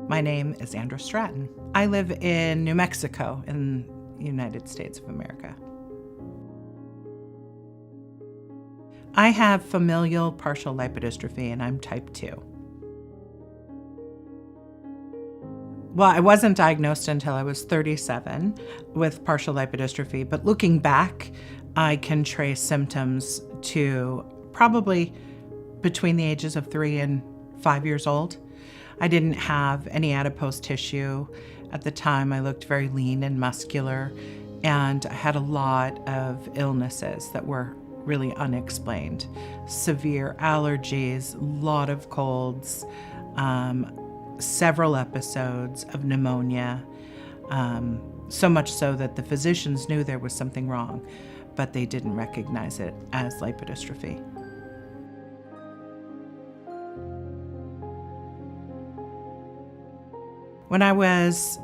My name is Andra Stratton. I live in New Mexico in the United States of America. I have familial partial lipodystrophy and I'm type 2. Well, I wasn't diagnosed until I was 37 with partial lipodystrophy, but looking back, I can trace symptoms to probably between the ages of 3 and 5 years old. I didn't have any adipose tissue. At the time, I looked very lean and muscular, and I had a lot of illnesses that were really unexplained. Severe allergies, a lot of colds, several episodes of pneumonia, so much so that the physicians knew there was something wrong, but they didn't recognize it as lipodystrophy. When I was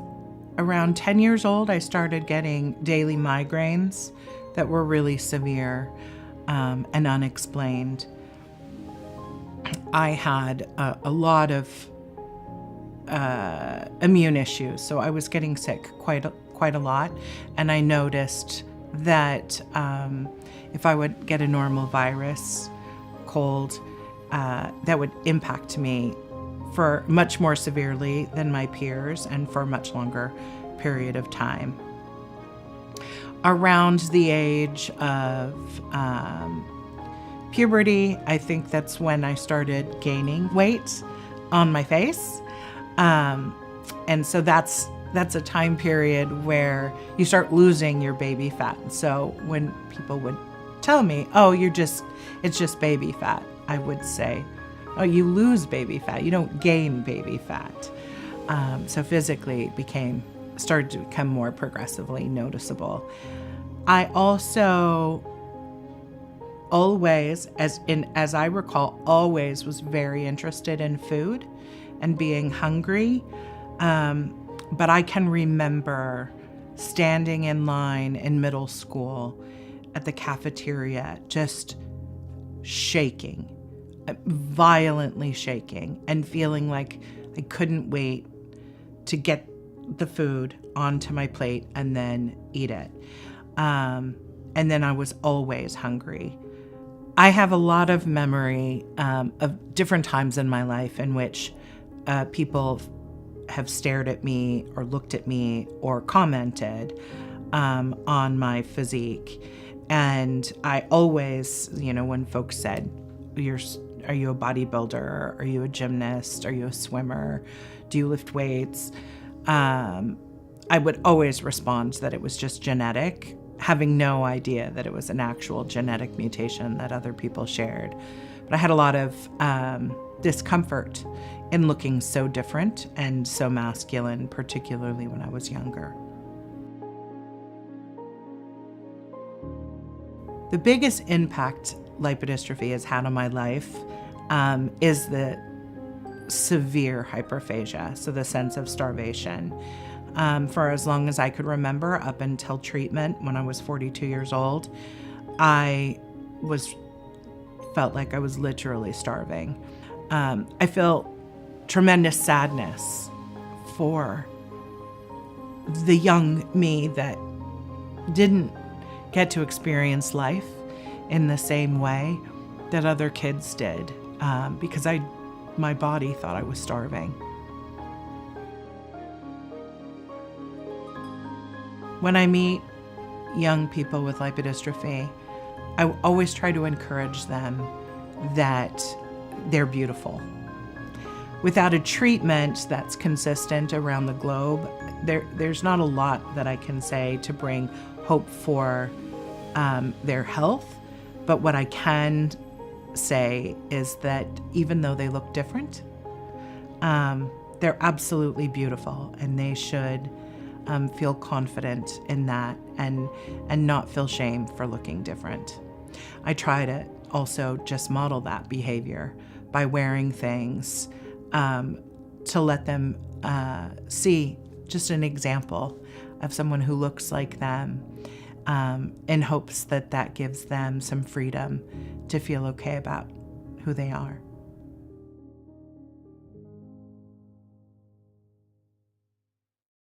around 10 years old, I started getting daily migraines that were really severe and unexplained. I had a lot of immune issues, so I was getting sick quite a lot, and I noticed that if I would get a normal virus cold, that would impact me for much more severely than my peers and for a much longer period of time. Around the age of puberty, I think that's when I started gaining weight on my face. And so that's a time period where you start losing your baby fat. So when people would tell me, oh, it's just baby fat, I would say, oh, you lose baby fat, you don't gain baby fat. So physically started to become more progressively noticeable. I also always, as I recall, always was very interested in food and being hungry. But I can remember standing in line in middle school at the cafeteria, just shaking, violently shaking, and feeling like I couldn't wait to get the food onto my plate and then eat it. And then I was always hungry. I have a lot of memory of different times in my life in which people have stared at me or looked at me or commented on my physique. And I always, when folks said, are you a bodybuilder? Are you a gymnast? Are you a swimmer? Do you lift weights? I would always respond that it was just genetic, having no idea that it was an actual genetic mutation that other people shared. But I had a lot of discomfort in looking so different and so masculine, particularly when I was younger. The biggest impact lipodystrophy has had on my life is the severe hyperphagia, so the sense of starvation. For as long as I could remember, up until treatment when I was 42 years old, I felt like I was literally starving. I feel tremendous sadness for the young me that didn't get to experience life in the same way that other kids did, because my body thought I was starving. When I meet young people with lipodystrophy, I always try to encourage them that they're beautiful. Without a treatment that's consistent around the globe, there's not a lot that I can say to bring hope for their health. But what I can say is that even though they look different, they're absolutely beautiful, and they should feel confident in that and not feel shame for looking different. I try to also just model that behavior by wearing things to let them see just an example of someone who looks like them, in hopes that gives them some freedom to feel okay about who they are.